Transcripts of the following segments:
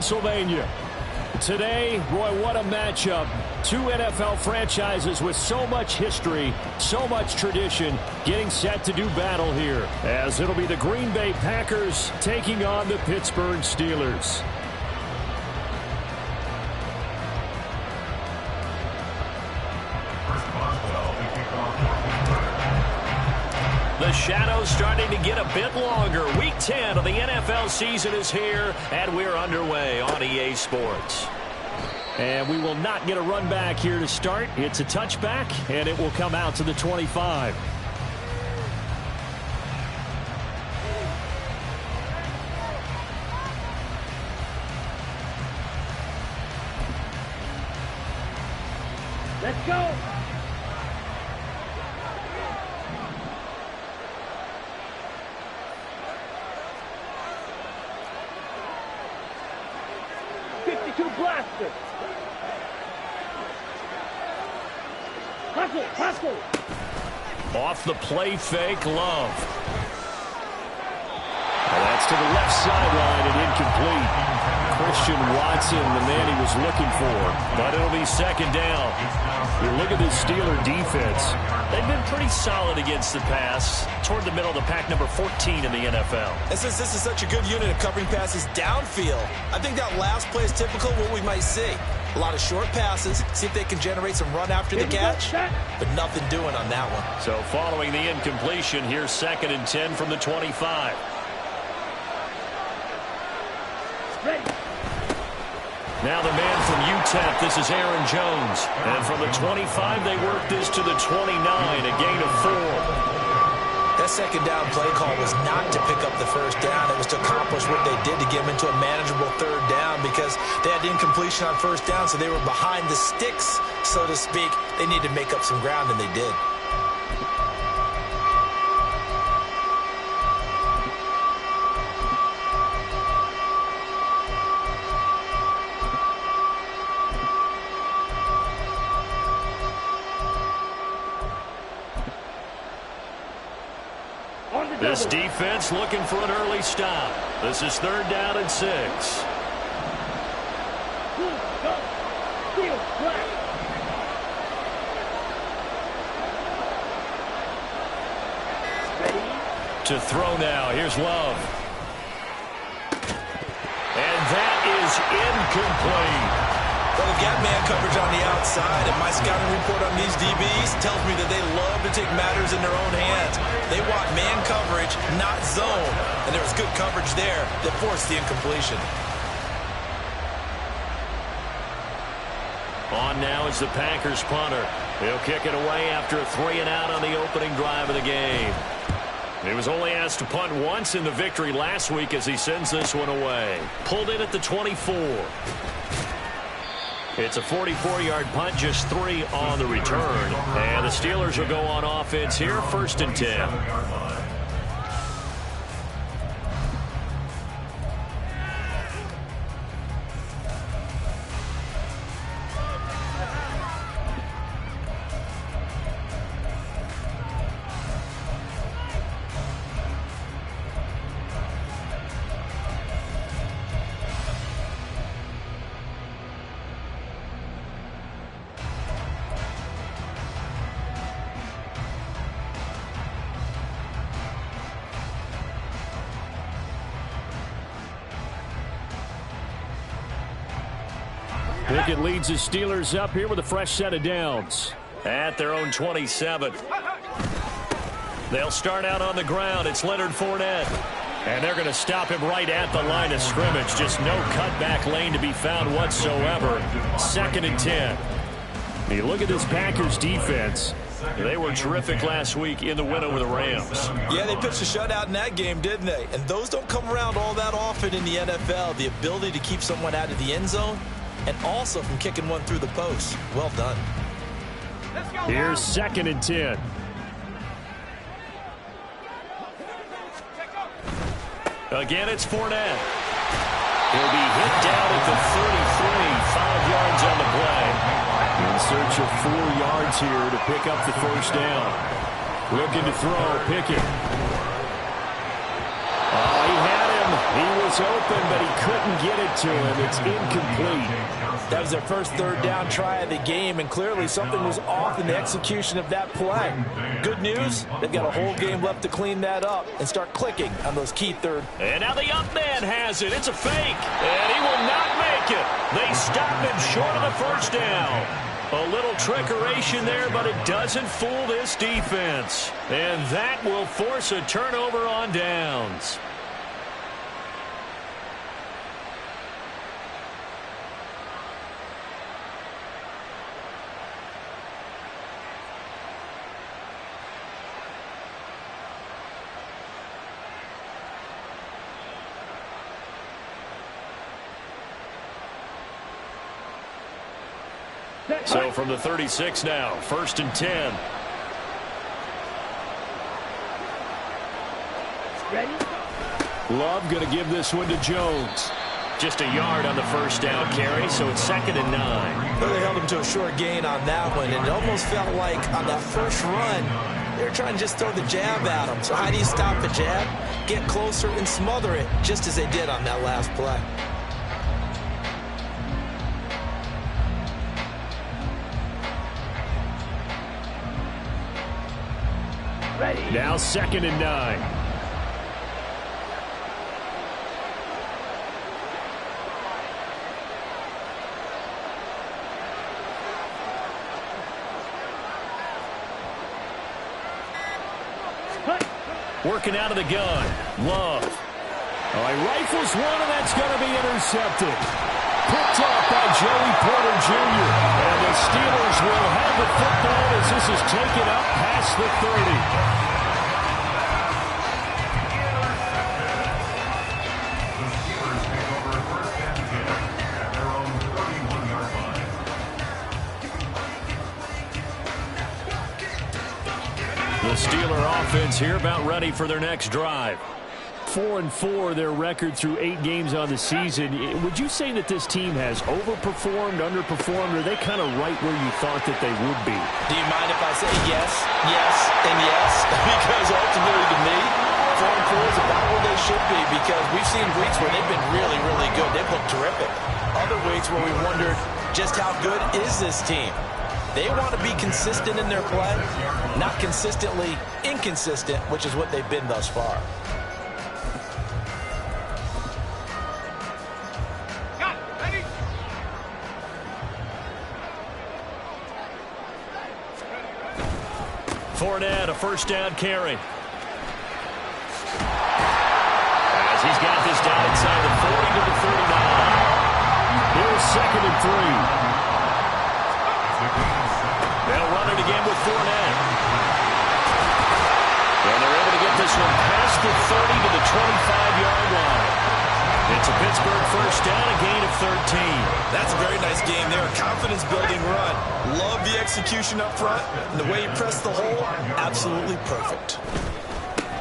Pennsylvania. Today, Roy, what a matchup. Two NFL franchises with so much history, so much tradition, getting set to do battle here, as it'll be the Green Bay Packers taking on the Pittsburgh Steelers. The shadow's starting to get a bit longer. Week 10 of the NFL season is here, and we're underway on EA Sports. And we will not get a run back here to start. It's a touchback, and it will come out to the 25. Let's go. Blaster. Hustle, hustle. Off the play fake, Love. Well, that's to the left sideline and incomplete. Christian Watson, the man he was looking for. But it'll be second down. You look at this Steeler defense. They've been pretty solid against the pass. Toward the middle of the pack, number 14 in the NFL. And since this is such a good unit of covering passes downfield, I think that last play is typical of what we might see. A lot of short passes, see if they can generate some run after the catch, but nothing doing on that one. So following the incompletion, here's 2nd and 10 from the 25. Now the man from UTEP, this is Aaron Jones. And from the 25, they work this to the 29, a gain of 4. That second down play call was not to pick up the first down. It was to accomplish what they did to get them into a manageable third down because they had incompletion on first down, so they were behind the sticks, so to speak. They needed to make up some ground, and they did. This defense looking for an early stop. This is 3rd down and 6. To throw now. Here's Love. And that is incomplete. Well, they've got man coverage on the outside, and my scouting report on these DBs tells me that they love to take matters in their own hands. They want man coverage, not zone. And there was good coverage there that forced the incompletion. On now is the Packers punter. He'll kick it away after a 3-and-out on the opening drive of the game. He was only asked to punt once in the victory last week as he sends this one away. Pulled in at the 24. It's a 44-yard punt, just 3 on the return. And the Steelers will go on offense here, 1st and 10. Pickett leads the Steelers up here with a fresh set of downs. At their own 27. They'll start out on the ground. It's Leonard Fournette. And they're going to stop him right at the line of scrimmage. Just no cutback lane to be found whatsoever. 2nd and 10. You look at this Packers defense. They were terrific last week in the win over the Rams. Yeah, they pitched a shutout in that game, didn't they? And those don't come around all that often in the NFL. The ability to keep someone out of the end zone and also from kicking one through the post. Well done. Here's 2nd and 10. Again, it's Fournette. He'll be hit down at the 33, 5 yards on the play. In search of 4 yards here to pick up the first down. Looking to throw, Pickett. Oh, he had him. He was open, but he couldn't get it to him. It's incomplete. That was their first third down try of the game, and clearly something was off in the execution of that play. Good news, they've got a whole game left to clean that up and start clicking on those key third. And now the up man has it. It's a fake, and he will not make it. They stop him short of the first down. A little trickeration there, but it doesn't fool this defense. And that will force a turnover on downs. So from the 36 now, 1st and 10. Ready? Love going to give this one to Jones. Just a yard on the first down carry, so it's 2nd and 9. Well, they held him to a short gain on that one, and it almost felt like on that first run, they were trying to just throw the jab at him. So how do you stop the jab? Get closer and smother it, just as they did on that last play. Now 2nd and 9. Working out of the gun. Love. Oh, he rifles one, and that's going to be intercepted. Picked off by Joey Porter Jr. And the Steelers will have the football as this is taken up past the 30. The Steeler offense here about ready for their next drive. 4-4 their record through 8 games on the season. Would you say that this team has overperformed, underperformed, or are they kind of right where you thought that they would be? Do you mind if I say yes, yes, and yes? Because ultimately to me, 4-4 is about where they should be, because we've seen weeks where they've been really, really good. They've looked terrific. Other weeks where we wondered just how good is this team? They want to be consistent in their play, not consistently inconsistent, which is what they've been thus far. Fournette, a first down carry. As he's got this down inside the 40 to the 39. Here's 2nd and 3. They'll run it again with Fournette. And they're able to get this one past the 30 to the 25-yard line. It's a Pittsburgh first down, a gain of 13. That's a very nice game there. Confidence-building run. Love the execution up front. And the way he pressed the hole, absolutely perfect.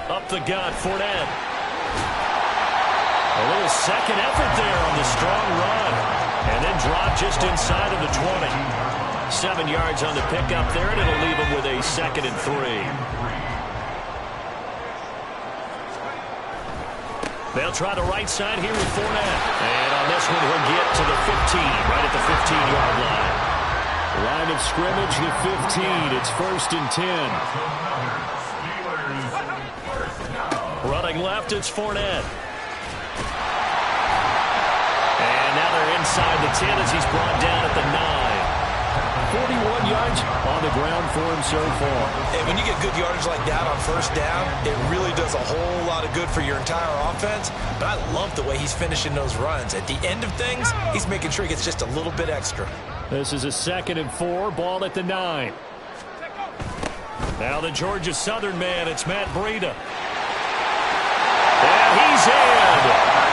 Up the gut, Fournette. A little second effort there on the strong run. And then drop just inside of the 20. 7 yards on the pickup there, and it'll leave him with a 2nd and 3. They'll try the right side here with Fournette. And on this one, he'll get to the 15, right at the 15-yard line. Line of scrimmage, the 15. It's 1st and 10. Running left, it's Fournette. And now they're inside the 10 as he's brought down at the 9. 41 yards on the ground for him so far. And when you get good yardage like that on first down, it really does a whole lot of good for your entire offense. But I love the way he's finishing those runs. At the end of things, he's making sure he gets just a little bit extra. This is a 2nd and 4, ball at the 9. Now the Georgia Southern man, it's Matt Breida. And he's in.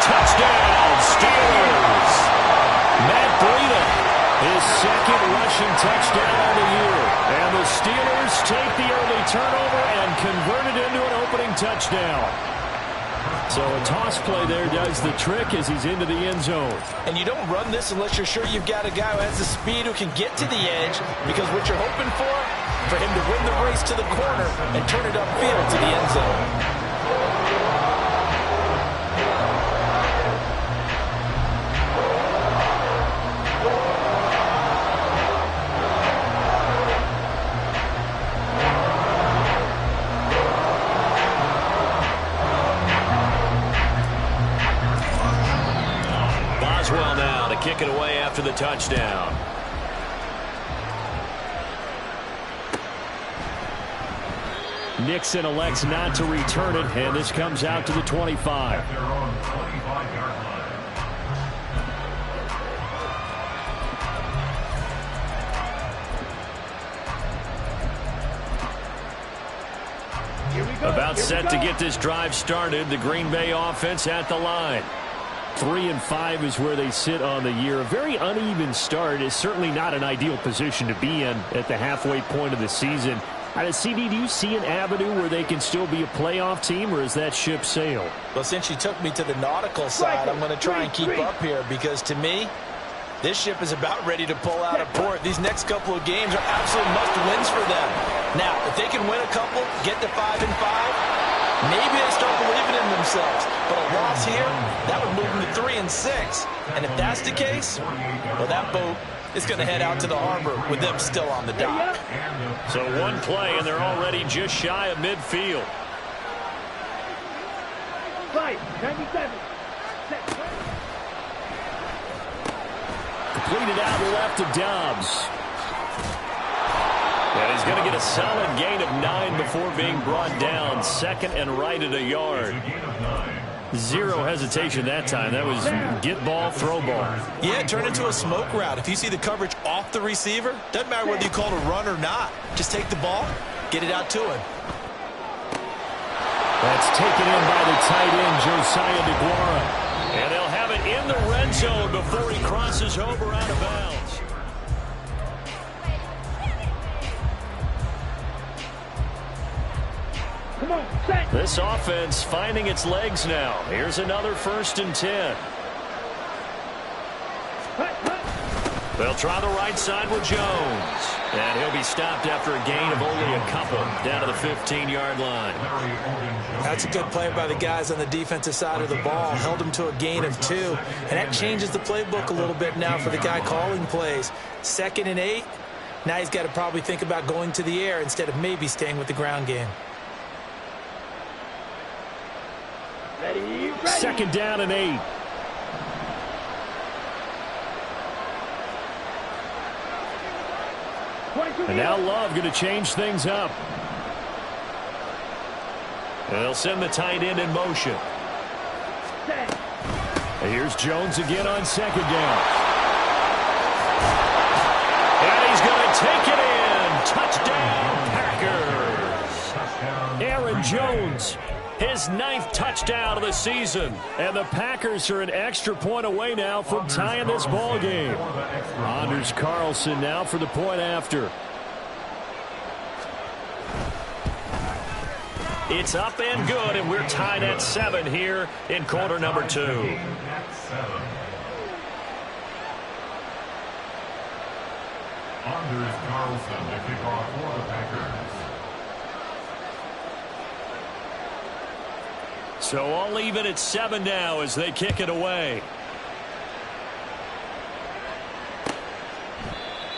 Touchdown, Steelers. Matt Breida. His 2nd rushing touchdown of the year. And the Steelers take the early turnover and convert it into an opening touchdown. So a toss play there does the trick as he's into the end zone. And you don't run this unless you're sure you've got a guy who has the speed who can get to the edge, because what you're hoping for him to win the race to the corner and turn it upfield to the end zone. Caldwell now to kick it away after the touchdown. Nixon elects not to return it, and this comes out to the 25. About set to get this drive started. The Green Bay offense at the line. 3-5 is where they sit on the year. A very uneven start is certainly not an ideal position to be in at the halfway point of the season. CD, do you see an avenue where they can still be a playoff team, or is that ship sailed? Well, since you took me to the nautical side, I'm going to try and keep up here, because to me, this ship is about ready to pull out of port. These next couple of games are absolute must-wins for them. Now, if they can win a couple, get to 5-5, maybe they start believing in themselves. But a loss here, that would move them to 3-6. And if that's the case, well, that boat is going to head out to the harbor with them still on the dock. So one play, and they're already just shy of midfield. 97. Completed out left to Dobbs. And he's going to get a solid gain of 9 before being brought down. Second and right at a yard. Zero hesitation that time. That was get ball, throw ball. Yeah, turn into a smoke route. If you see the coverage off the receiver, doesn't matter whether you call it a run or not. Just take the ball, get it out to him. That's taken in by the tight end, Josiah DeGuara. And they'll have it in the red zone before he crosses over out of bounds. Come on, set. This offense finding its legs now. Here's another 1st and 10. They'll try the right side with Jones. And he'll be stopped after a gain of only a couple down to the 15-yard line. That's a good play by the guys on the defensive side of the ball. Held him to a gain of 2. And that changes the playbook a little bit now for the guy calling plays. 2nd and 8. Now he's got to probably think about going to the air instead of maybe staying with the ground game. Ready. 2nd down and 8. And now Love going to change things up. And they'll send the tight end in motion. And here's Jones again on 2nd down. And he's going to take it in. Touchdown, Packers. Aaron Jones, his 9th touchdown of the season. And the Packers are an extra point away now from tying this ball game. Anders Carlson now for the point after. It's up and good, and we're tied at 7 here in quarter number 2. Anders Carlson to kick off for the Packers. So all even at 7 now as they kick it away.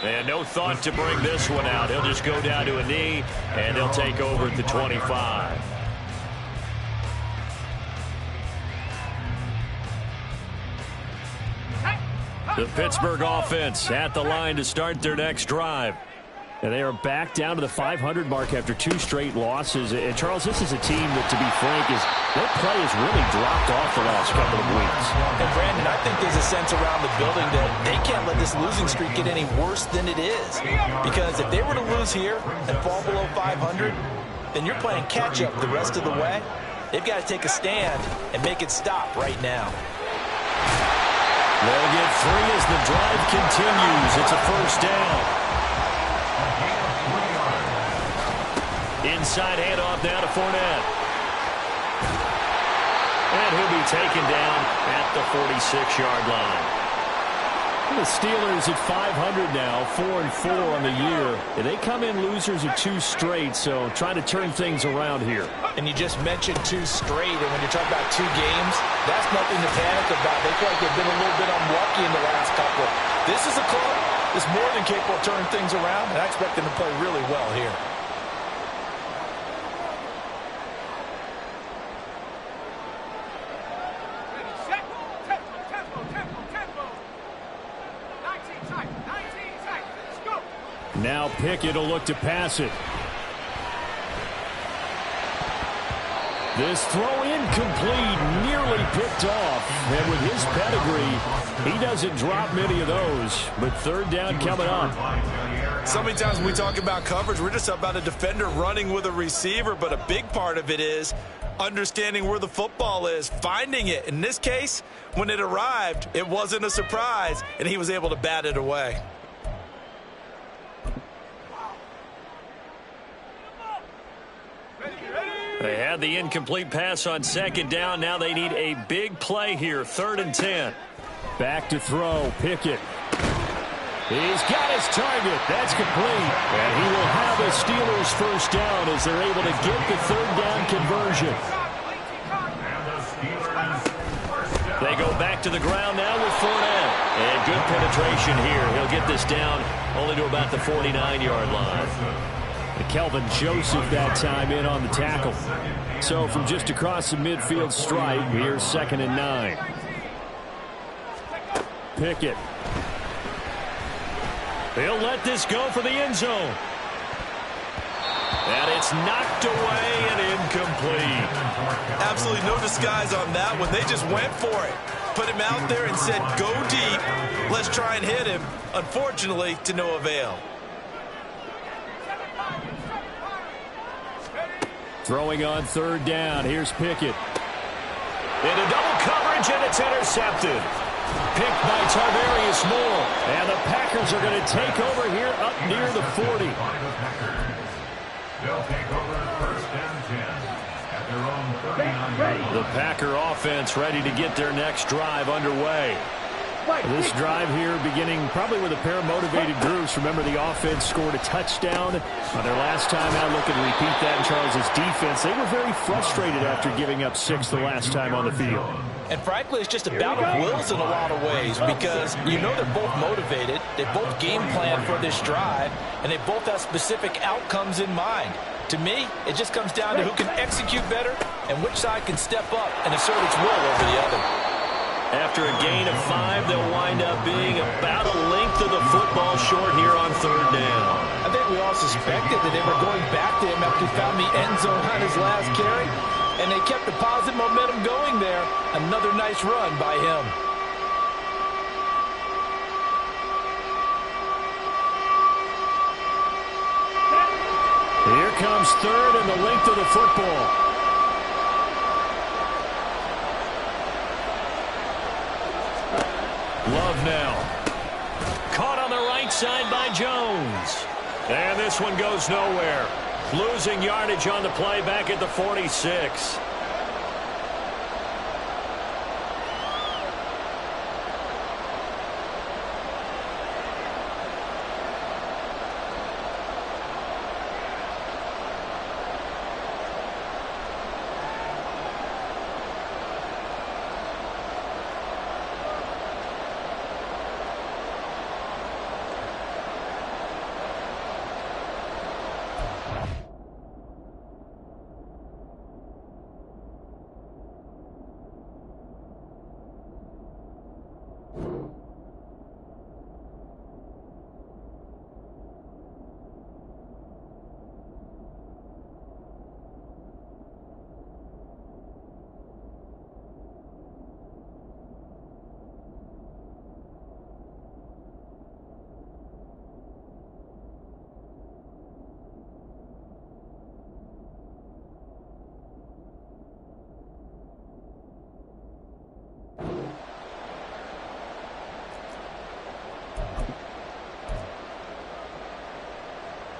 And no thought to bring this one out. He'll just go down to a knee, and he'll take over at the 25. The Pittsburgh offense at the line to start their next drive. And they are back down to the 500 mark after 2 straight losses. And, Charles, this is a team that, to be frank, their play has really dropped off the last couple of weeks. And, Brandon, I think there's a sense around the building that they can't let this losing streak get any worse than it is. Because if they were to lose here and fall below 500, then you're playing catch-up the rest of the way. They've got to take a stand and make it stop right now. They'll get 3 as the drive continues. It's a 1st down. Inside handoff now to Fournette. And he'll be taken down at the 46-yard line. The Steelers at 500 now, 4-4 on the year. And they come in losers of 2 straight, so trying to turn things around here. And you just mentioned 2 straight, and when you talk about 2 games, that's nothing to panic about. They feel like they've been a little bit unlucky in the last couple. This is a club that's more than capable of turning things around, and I expect them to play really well here. Now Pickett will look to pass it. This throw incomplete, nearly picked off. And with his pedigree, he doesn't drop many of those. But third down coming up. So many times when we talk about coverage, we're just about a defender running with a receiver. But a big part of it is understanding where the football is, finding it. In this case, when it arrived, it wasn't a surprise, and he was able to bat it away. They had the incomplete pass on second down. Now they need a big play here, 3rd and 10. Back to throw, Pickett. He's got his target. That's complete. And he will have the Steelers first down as they're able to get the 3rd down conversion. They go back to the ground now with Fournette. And good penetration here. He'll get this down only to about the 49-yard line. Kelvin Joseph that time in on the tackle. So from just across the midfield stripe, here's 2nd and 9. Pickett. He'll let this go for the end zone. And it's knocked away and incomplete. Absolutely no disguise on that one. They just went for it. Put him out there and said, go deep. Let's try and hit him. Unfortunately, to no avail. Throwing on 3rd down. Here's Pickett. Into double coverage, and it's intercepted. Picked by Tarvarius Moore. And the Packers are going to take over here up near the 40. They'll take over 1st and 10 at their own 39. The Packer offense ready to get their next drive underway. This drive here beginning probably with a pair of motivated groups. Remember, the offense scored a touchdown on their last time out. Looking to repeat that in Charles' defense. They were very frustrated after giving up 6 the last time on the field. And frankly, it's just a battle of wills in a lot of ways because you know they're both motivated. They both game plan for this drive, and they both have specific outcomes in mind. To me, it just comes down to who can execute better and which side can step up and assert its will over the other. After a gain of 5, they'll wind up being about a length of the football short here on 3rd down. I think we all suspected that they were going back to him after he found the end zone on his last carry, and they kept the positive momentum going there. Another nice run by him. Here comes 3rd and the length of the football. Love now. Caught on the right side by Jones. And this one goes nowhere. Losing yardage on the play back at the 46.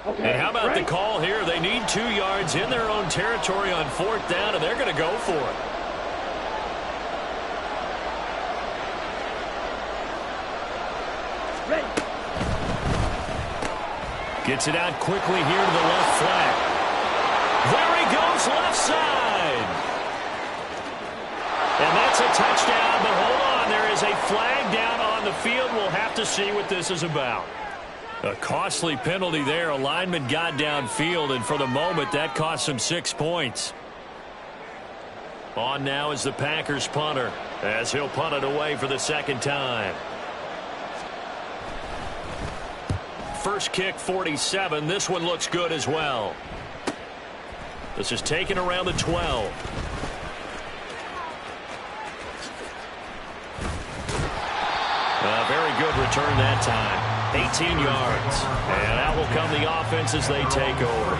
And how about the call here? They need 2 yards in their own territory on 4th down, and they're going to go for it. Ready. Gets it out quickly here to the left flat. There he goes, left side. And that's a touchdown, but hold on. There is a flag down on the field. We'll have to see what this is about. A costly penalty there. A lineman got downfield, and for the moment, that cost him 6 points. On now is the Packers punter, as he'll punt it away for the 2nd time. first kick 47. This one looks good as well. This is taken around the 12. Very good return that time. 18 yards. And out will come the offense as they take over.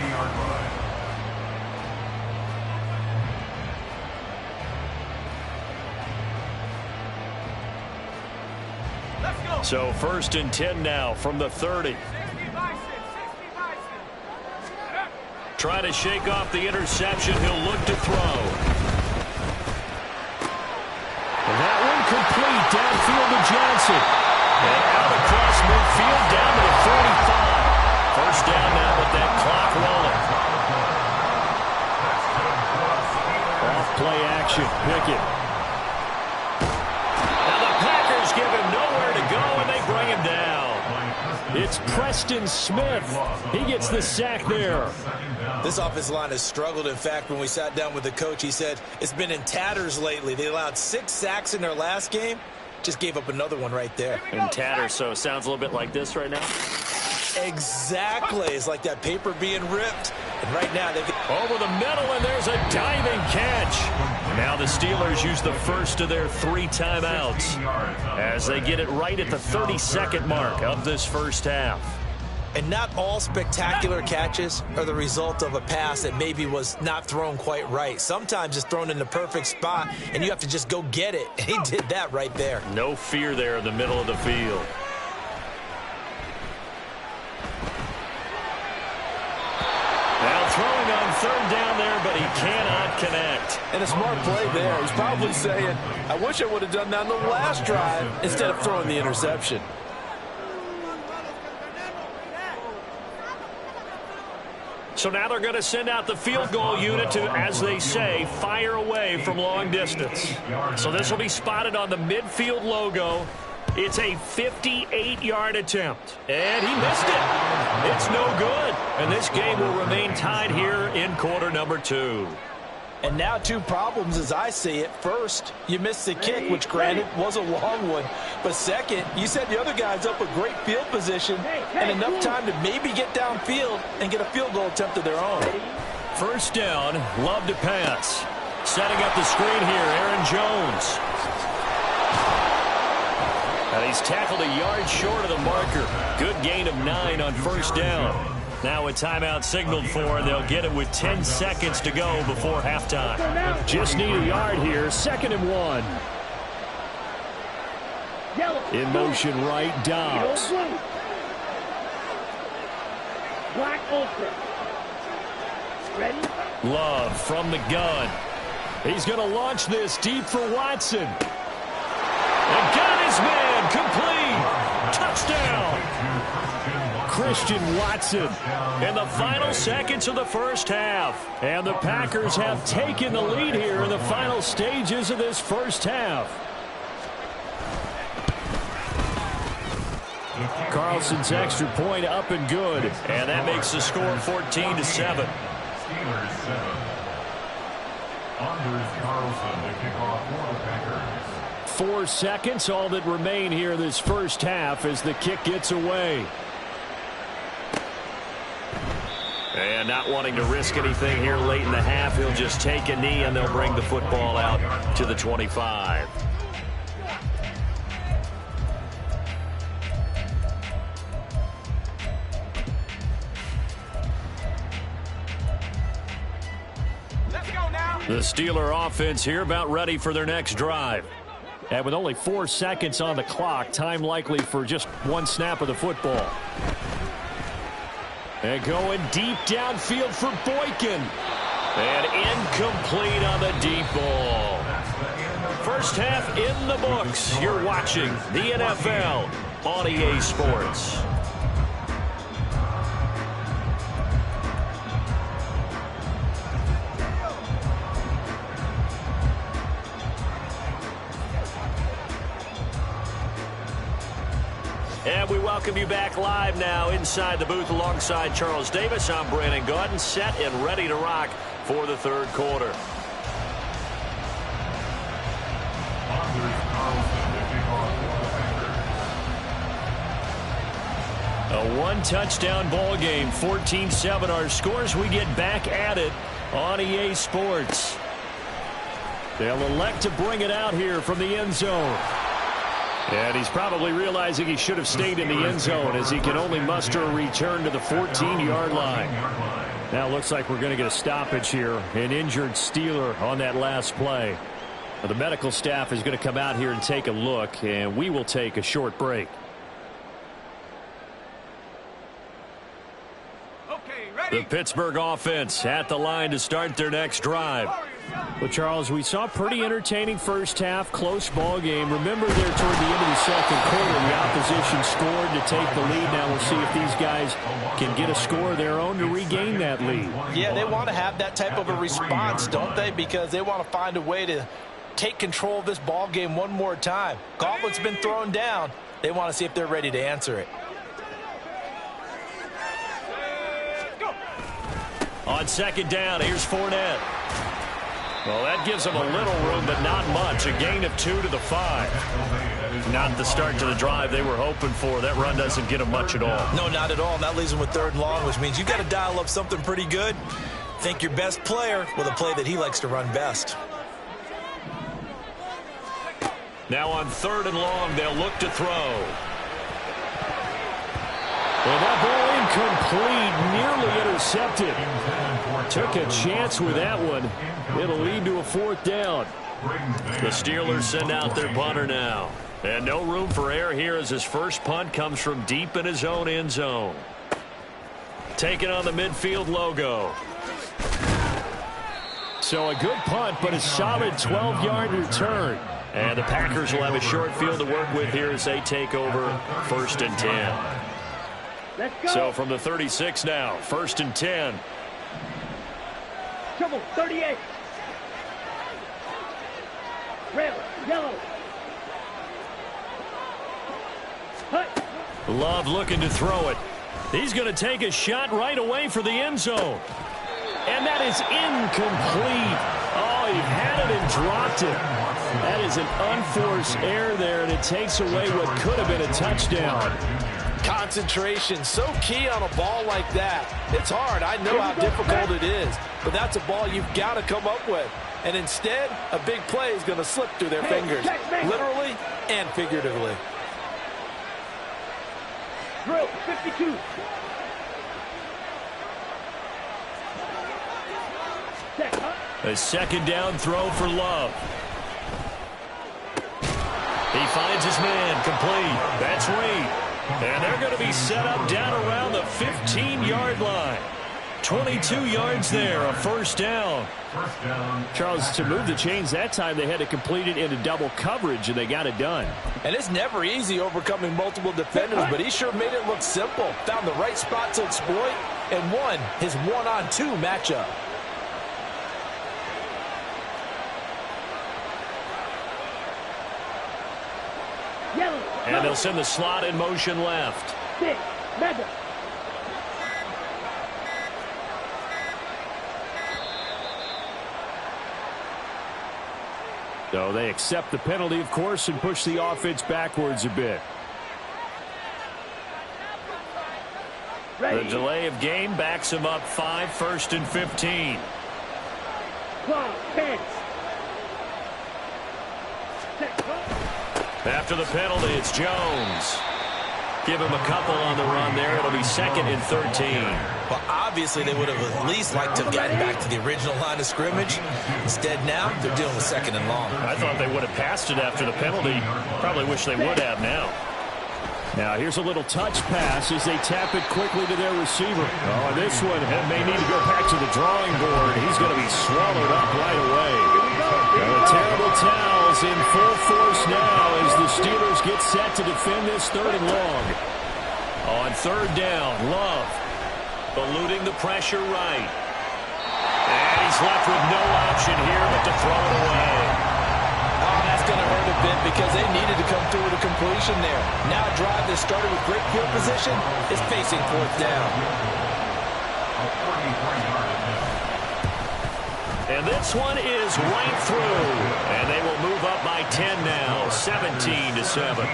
So 1st and 10 now from the 30. Trying to shake off the interception. He'll look to throw. And that one complete downfield to Johnson. And out across midfield down to the 45. First down now with that clock rolling. Off play action. Pickett. Now the Packers give him nowhere to go, and they bring him down. It's Preston Smith. He gets the sack there. This offensive line has struggled. In fact, when we sat down with the coach, he said it's been in tatters lately. They allowed 6 sacks in their last game. Just gave up another one right there. In tatters, so it sounds a little bit like this right now. Exactly. It's like that paper being ripped. And right now they get over the middle, and there's a diving catch. Now the Steelers use the first of their 3 timeouts as they get it right at the 32nd mark of this first half. And not all spectacular catches are the result of a pass that maybe was not thrown quite right. Sometimes it's thrown in the perfect spot, and you have to just go get it. And he did that right there. No fear there in the middle of the field. Now throwing on 3rd down there, but he cannot connect. And a smart play there. He's probably saying, I wish I would have done that on the last drive instead of throwing the interception. So now they're going to send out the field goal unit to, as they say, fire away from long distance. So this will be spotted on the midfield logo. It's a 58-yard attempt. And he missed it. It's no good. And this game will remain tied here in quarter number 2. And now 2 problems as I see it. First, you missed the kick, which granted was a long one. But second, you set the other guys up with great field position and enough time to maybe get downfield and get a field goal attempt of their own. First down, Love to pass. Setting up the screen here, Aaron Jones. And he's tackled a yard short of the marker. Good gain of 9 on first down. Now a timeout signaled for, and they'll get it with 10 seconds to go before halftime. Just need a yard here. 2nd and 1. In motion right, Dobbs. Black ultra. Ready? Love from the gun. He's going to launch this deep for Watson. And got his man complete. Touchdown. Christian Watson in the final seconds of the first half. And the Packers have taken the lead here in the final stages of this first half. Carlson's extra point up and good. And that makes the score 14-7. Steelers 7. Anders Carlson to kick off for the Packers. 4 seconds, all that remain here this first half as the kick gets away. And not wanting to risk anything here late in the half, he'll just take a knee and they'll bring the football out to the 25. The Steeler offense here about ready for their next drive. And with only 4 seconds on the clock, time likely for just 1 snap of the football. And going deep downfield for Boykin. And incomplete on the deep ball. First half in the books. You're watching the NFL on EA Sports. And we welcome you back live now inside the booth alongside Charles Davis. I'm Brandon Gaudin, set and ready to rock for the third quarter. Anders Carlson to kick off for the Packers. A one-touchdown ball game, 14-7 our scores. We get back at it on EA Sports. They'll elect to bring it out here from the end zone. And he's probably realizing he should have stayed in the end zone as he can only muster a return to the 14-yard line. Now it looks like we're going to get a stoppage here. An injured Steeler on that last play. Now, the medical staff is going to come out here and take a look, and we will take a short break. The Pittsburgh offense at the line to start their next drive. Well, Charles, we saw a pretty entertaining first half, close ball game. Remember there toward the end of the second quarter, the opposition scored to take the lead. Now we'll see if these guys can get a score of their own to regain that lead. Yeah, they want to have that type of a response, don't they? Because they want to find a way to take control of this ball game one more time. Gauntlet's been thrown down. They want to see if they're ready to answer it. On second down, here's Fournette. Well, that gives them a little room, but not much. A gain of 2 to the 5. Not the start to the drive they were hoping for. That run doesn't get them much at all. No, not at all. And that leaves them with 3rd and long, which means you've got to dial up something pretty good. Think your best player with a play that he likes to run best. Now on 3rd and long, they'll look to throw. Well, that ball incomplete, nearly intercepted. Took a chance with that one. It'll lead to a 4th down. The Steelers send out their punter now. And no room for error here as his first punt comes from deep in his own end zone. Taking on the midfield logo. So a good punt, but a solid 12-yard return. And the Packers will have a short field to work with here as they take over 1st and 10. So from the 36 now, 1st and 10. Trouble, 38. Red, yellow. Hut. Love looking to throw it. He's going to take a shot right away for the end zone. And that is incomplete. Oh, he had it and dropped it. That is an unforced error there, and it takes away what could have been a touchdown. Concentration, so key on a ball like that. It's hard. I know how difficult it is, but that's a ball you've got to come up with. And instead, a big play is going to slip through their fingers, literally and figuratively. Drill, 52. A second down throw for Love. He finds his man, complete. That's Reed. And they're going to be set up down around the 15-yard line. 22 yards there, a 1st down. Charles, to move the chains that time, they had to complete it into double coverage, and they got it done. And it's never easy overcoming multiple defenders, but he sure made it look simple. Found the right spot to exploit and won his 1-on-2 matchup. And they'll send the slot in motion left. Madden. So they accept the penalty, of course, and push the offense backwards a bit. The delay of game backs him up 5, 1st and 15. After the penalty, it's Jones. Give him a couple on the run there. It'll be 2nd and 13. Well, obviously, they would have at least liked to have gotten back to the original line of scrimmage. Instead, now, they're dealing with 2nd and long. I thought they would have passed it after the penalty. Probably wish they would have now. Now, here's a little touch pass as they tap it quickly to their receiver. Oh, this one may need to go back to the drawing board. He's going to be swallowed up right away. And the terrible towels in full force now as the Steelers get set to defend this 3rd and long. On 3rd down, Love eluding the pressure right. And he's left with no option here but to throw it away. Oh, that's going to hurt a bit because they needed to come through with a completion there. Now a drive that started with great field position is facing 4th down. And this one is right through. And they will move up by 10 now, 17-7.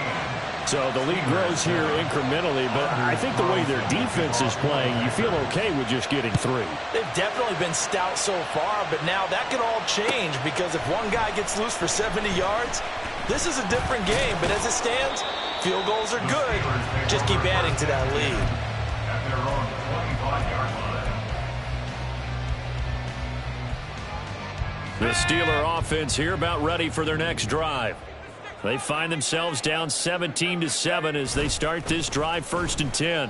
So the lead grows here incrementally, but I think the way their defense is playing, you feel okay with just getting 3. They've definitely been stout so far, but now that could all change because if one guy gets loose for 70 yards, this is a different game. But as it stands, field goals are good. Just keep adding to that lead. At their own 25-yard line. The Steeler offense here about ready for their next drive. They find themselves down 17-7 as they start this drive, 1st and 10.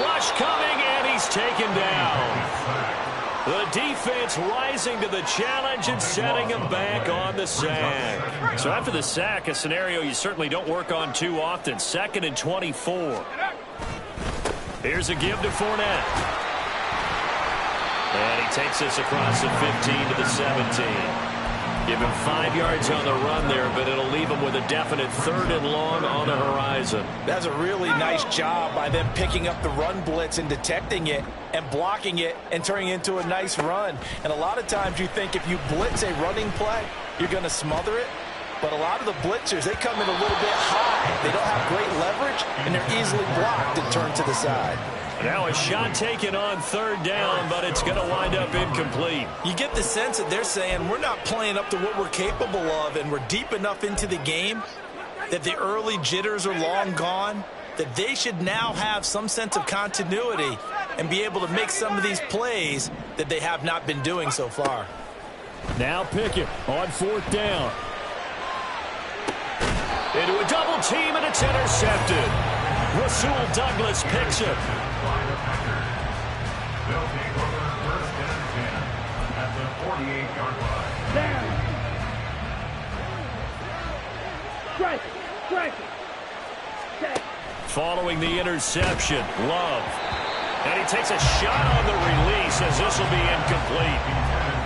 Rush coming, and he's taken down. The defense rising to the challenge and setting him back on the sack. So after the sack, a scenario you certainly don't work on too often. 2nd and 24. Here's a give to Fournette. And he takes this across the 15 to the 17. Give him 5 yards on the run there, but it'll leave him with a definite 3rd and long on the horizon. That's a really nice job by them picking up the run blitz and detecting it and blocking it and turning it into a nice run. And a lot of times you think if you blitz a running play, you're going to smother it. But a lot of the blitzers, they come in a little bit high. They don't have great leverage, and they're easily blocked and turned to the side. Now a shot taken on 3rd down, but it's going to wind up incomplete. You get the sense that they're saying we're not playing up to what we're capable of, and we're deep enough into the game that the early jitters are long gone, that they should now have some sense of continuity and be able to make some of these plays that they have not been doing so far. Now Pickett on 4th down. Into a double team, and it's intercepted. Rasul Douglas picks it. They'll take over 1st and 10 at the 48-yard line. Down. Strike. Strike. Set. Following the interception, Love. And he takes a shot on the release as this will be incomplete.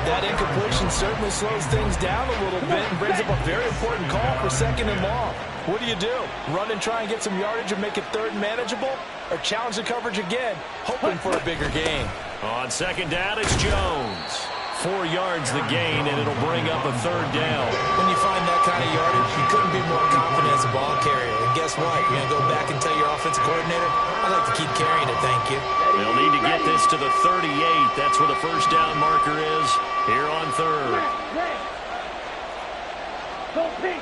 That incompletion certainly slows things down a little bit and brings up a very important call for 2nd and long. What do? Run and try and get some yardage and make it 3rd and manageable? Or challenge the coverage again, hoping for a bigger gain? On 2nd down, it's Jones. 4 yards the gain, and it'll bring up a 3rd down. When you find that kind of yardage, you couldn't be more confident as a ball carrier. And guess what? You're going to go back and tell your offensive coordinator, I'd like to keep carrying it, thank you. They'll need to get this to the 38. That's where the 1st down marker is here on 3rd. Red. Go pink.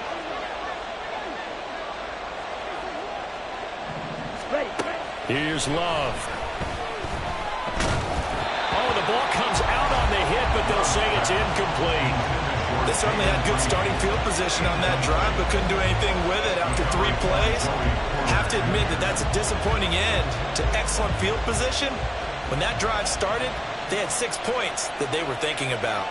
Ready. Here's Love. Oh, the ball comes out on the hit, but they'll say it's incomplete. They certainly had good starting field position on that drive, but couldn't do anything with it after 3 plays. Have to admit that that's a disappointing end to excellent field position. When that drive started, they had 6 points that they were thinking about.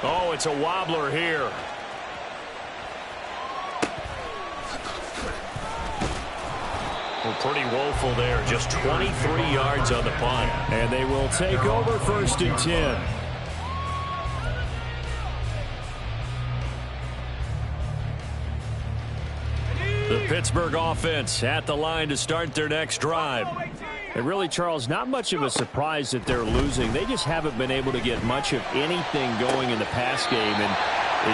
Oh, it's a wobbler here. Well, pretty woeful there. Just 23 yards on the punt. And they will take over 1st and 10. The Pittsburgh offense at the line to start their next drive. And really, Charles, not much of a surprise that they're losing. They just haven't been able to get much of anything going in the pass game. And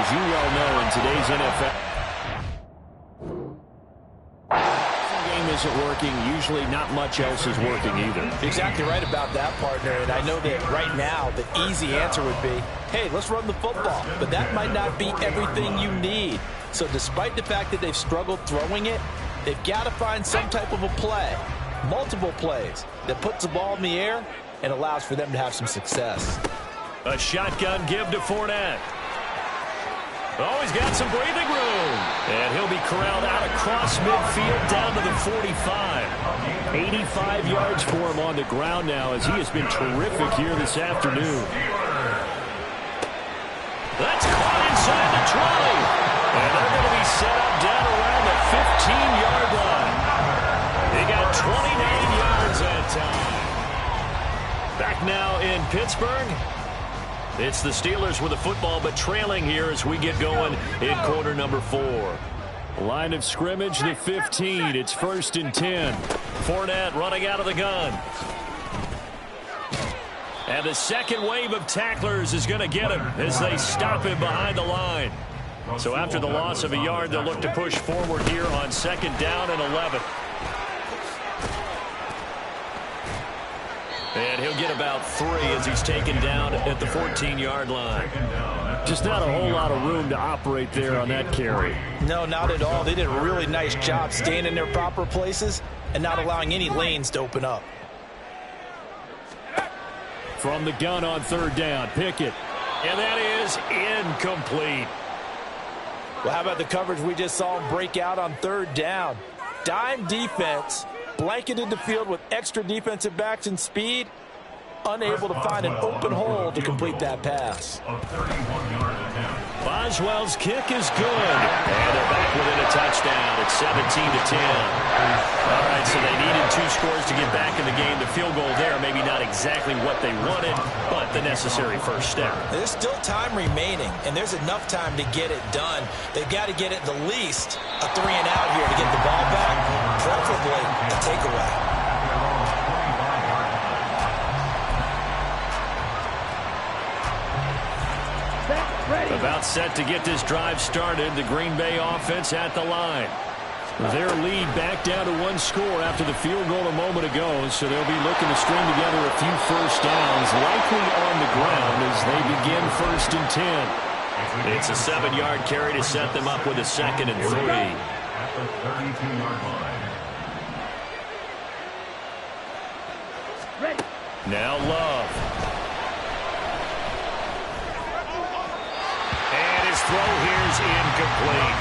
as you well know, in today's NFL, game isn't working. Usually not much else is working either. Exactly right about that, partner. And I know that right now the easy answer would be, hey, let's run the football. But that might not be everything you need. So despite the fact that they've struggled throwing it, they've got to find some type of a play, multiple plays, that puts the ball in the air and allows for them to have some success. A shotgun give to Fournette. Oh, he's got some breathing room. And he'll be corralled out across midfield down to the 45. 85 yards for him on the ground now as he has been terrific here this afternoon. That's caught inside the 20. And they're going to be set up down around the 15-yard line. They got 29 yards that time. Back now in Pittsburgh. It's the Steelers with the football, but trailing here as we get going in quarter number 4. Line of scrimmage, the 15. It's 1st and 10. Fournette running out of the gun. And the second wave of tacklers is going to get him as they stop him behind the line. So after the loss of a yard, they'll look to push forward here on 2nd down and 11. And he'll get about 3 as he's taken down at the 14-yard line. Just not a whole lot of room to operate there on that carry. No, not at all. They did a really nice job staying in their proper places and not allowing any lanes to open up. From the gun on 3rd down, Pickett. And that is incomplete. Well, how about the coverage we just saw him break out on 3rd down? Dime defense, blanketed the field with extra defensive backs and speed, unable to find an open hole to complete that pass. Boswell's kick is good. And they're back within a touchdown. It's 17-10. All right, so they needed 2 scores to get back in the game. The field goal there, maybe not exactly what they wanted, but the necessary first step. There's still time remaining, and there's enough time to get it done. They've got to get at the least a 3-and-out here to get the ball back, preferably a takeaway. About set to get this drive started. The Green Bay offense at the line. Their lead back down to 1 score after the field goal a moment ago, so they'll be looking to string together a few first downs, likely on the ground as they begin 1st and 10. It's a 7-yard carry to set them up with a 2nd and 3. At the 32-yard line. Ready. Now Love. And his throw here's incomplete.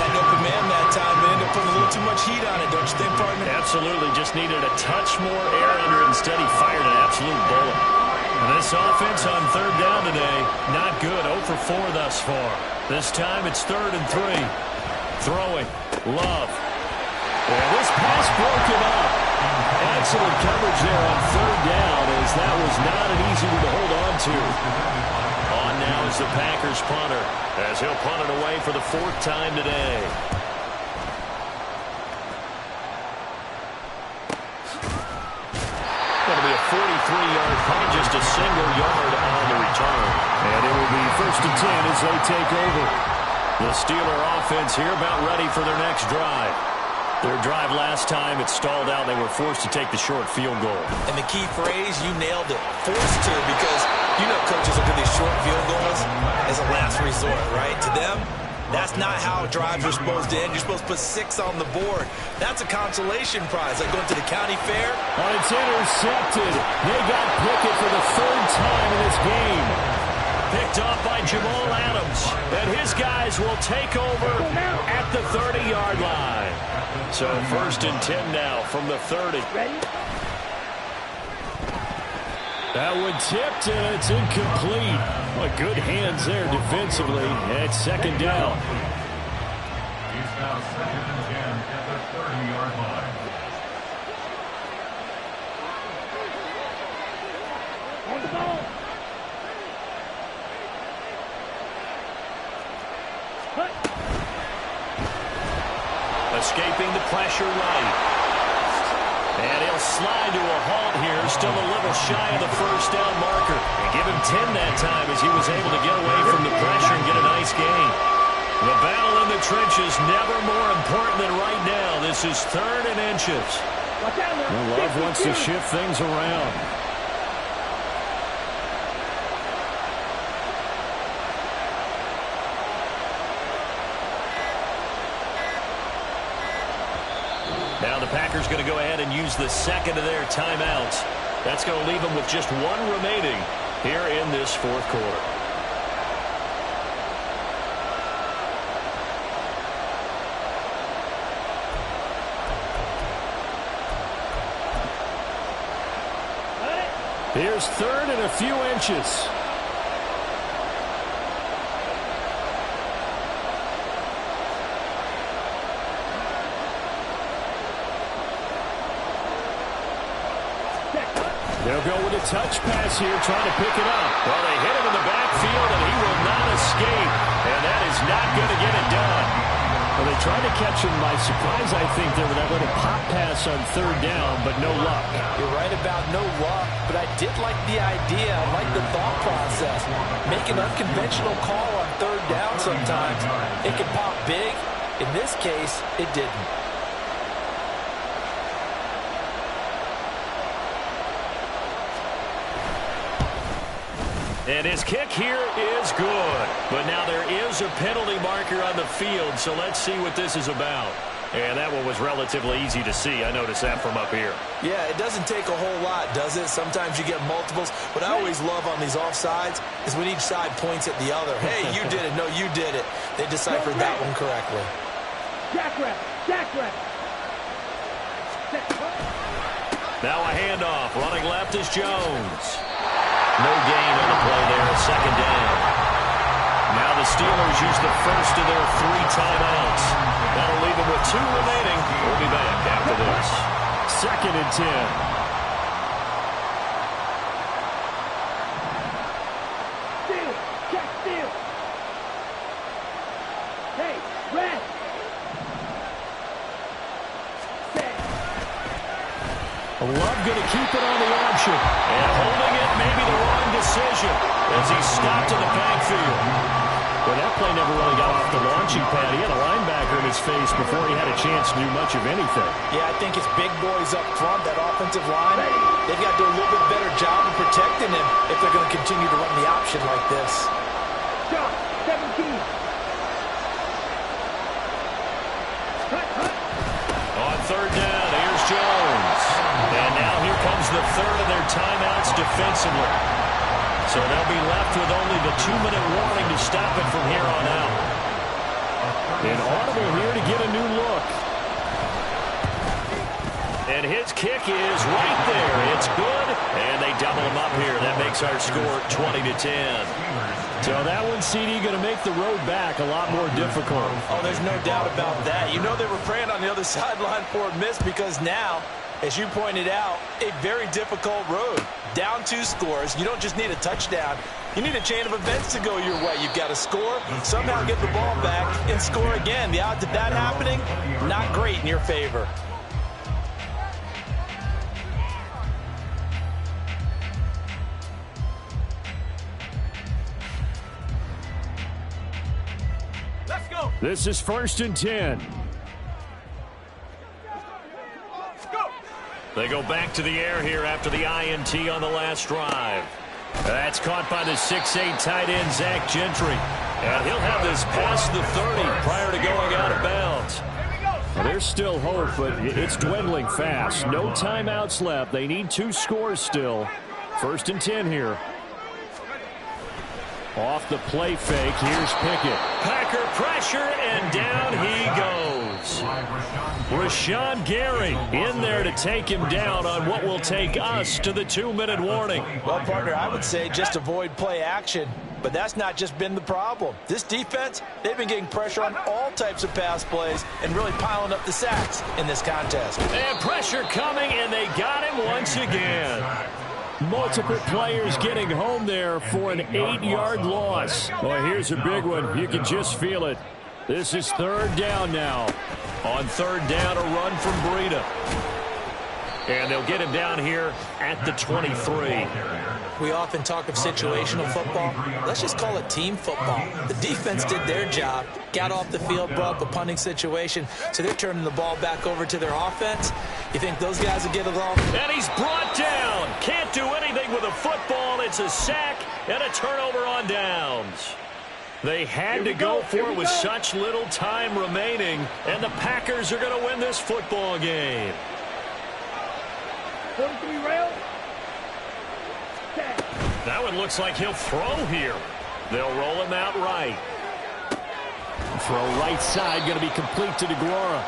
That open man that time, but ended up putting a little too much heat on it, don't you think, partner? Absolutely, just needed a touch more air under it. Instead, he fired an absolute bullet. And this offense on 3rd down today, not good. 0 for 4 thus far. This time it's 3rd and 3. Throwing. Love. And this pass broken up. Excellent coverage there on 3rd down, as that was not an easy one to hold on to. On now is the Packers punter, as he'll punt it away for the 4th time today. Going to be a 43-yard punt, just a single yard on the return. And it will be 1st and 10 as they take over. The Steeler offense here about ready for their next drive. Their drive last time, it stalled out. They were forced to take the short field goal. And the key phrase, you nailed it. Forced to, because you know coaches look at these short field goals as a last resort, right? To them, that's not how drives are supposed to end. You're supposed to put 6 on the board. That's a consolation prize, like going to the county fair. Oh, it's intercepted. They got Pickett for the 3rd time in this game. Picked off by Jamal Adams. And his guys will take over at the 30-yard line. So 1st and 10 now from the 30. Ready. That one tipped, and it's incomplete. Well, good hands there defensively. At 2nd down. It's now 2nd and 10 at the 30-yard line. On the ball. Cut. Escaping the pressure right. And he'll slide to a halt here. Still a little shy of the 1st down marker. And give him 10 that time as he was able to get away from the pressure and get a nice gain. The battle in the trenches never more important than right now. This is 3rd and inches. Watch out now. Love wants to shift things around. Now the Packers going to go ahead and use the 2nd of their timeouts. That's going to leave them with just 1 remaining here in this 4th quarter. Here's 3rd and a few inches. They'll go with a touch pass here, trying to pick it up. Well, they hit him in the backfield, and he will not escape. And that is not going to get it done. Well, they tried to catch him by surprise, I think, there with that little pop pass on third down, but no luck. You're right about no luck, but I did like the idea. I like the thought process. Make an unconventional call on third down sometimes. It can pop big. In this case, it didn't. And his kick here is good. But now there is a penalty marker on the field, so let's see what this is about. And that one was relatively easy to see. I noticed that from up here. Yeah, it doesn't take a whole lot, does it? Sometimes you get multiples. What I always love on these offsides is when each side points at the other. Hey, you did it. No, you did it. They deciphered that one correctly. Jackrabbit. Jackrabbit. Now a handoff. Running left is Jones. No gain on the play there. Second down. Now the Steelers use the first of their 3 timeouts. That'll leave them with 2 remaining. We'll be back after this. Second and 10. Steal. Check steal. Hey, red. Love going to keep it on the option. And holding it may be the wrong decision as he stopped in the backfield. Well, that play never really got off the launching pad. He had a linebacker in his face before he had a chance to do much of anything. Yeah, I think it's big boys up front, that offensive line. They've got to do a little bit better job of protecting him if they're going to continue to run the option like this. Shot. 17. On third down, here's Jones. And now here comes the third of their timeouts defensively. So they'll be left with only the 2-minute warning to stop it from here on out. An audible here to get a new look. And his kick is right there. It's good. And they double him up here. That makes our score 20-10. So that one, CD, going to make the road back a lot more difficult. Oh, there's no doubt about that. You know they were praying on the other sideline for a miss because now, as you pointed out, a very difficult road. Down 2 scores. You don't just need a touchdown. You need a chain of events to go your way. You've got to score, somehow get the ball back, and score again. The odds of that happening, not great in your favor. This is 1st and 10. They go back to the air here after the INT on the last drive. That's caught by the 6'8" tight end, Zach Gentry. And he'll have this past the 30 prior to going out of bounds. Well, there's still hope, but it's dwindling fast. No timeouts left. They need 2 scores still. 1st and 10 here. Off the play fake, here's Pickett. Packer pressure, and down he goes. Rashawn Gary in there to take him down on what will take us to the 2-minute warning. Well, partner, I would say just avoid play action, but that's not just been the problem. This defense, they've been getting pressure on all types of pass plays and really piling up the sacks in this contest. And pressure coming, and they got him once again. Multiple players getting home there for an 8-yard loss. Well, here's a big one. You can just feel it. This is 3rd down now. On 3rd down, a run from Breida. And they'll get him down here at the 23. We often talk of situational football. Let's just call it team football. The defense did their job, got off the field, brought up a punting situation, so they're turning the ball back over to their offense. You think those guys will get it all? And he's brought down. Can't do anything with a football. It's a sack and a turnover on downs. They had to go for it with such little time remaining, and the Packers are going to win this football game. 43 rail. That one looks like he'll throw here. They'll roll him out right. Throw right side, going to be complete to DeGuara.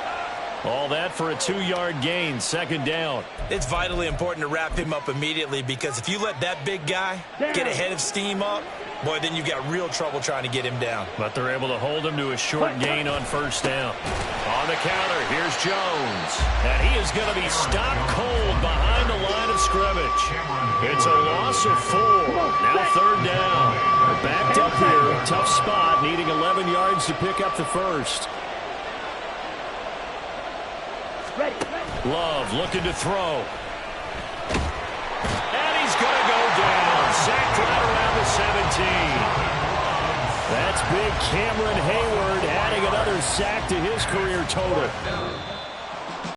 All that for a 2-yard gain, 2nd down. It's vitally important to wrap him up immediately because if you let that big guy get a head of steam up, boy, then you've got real trouble trying to get him down. But they're able to hold him to a short gain on 1st down. On the counter, here's Jones. And he is going to be stopped cold behind the line of scrimmage. It's a loss of 4. Now 3rd down. They're backed up here. Tough spot, needing 11 yards to pick up the first. Ready. Love looking to throw. And he's going to go down. Sacked right around the 17. That's big Cameron Hayward adding another sack to his career total.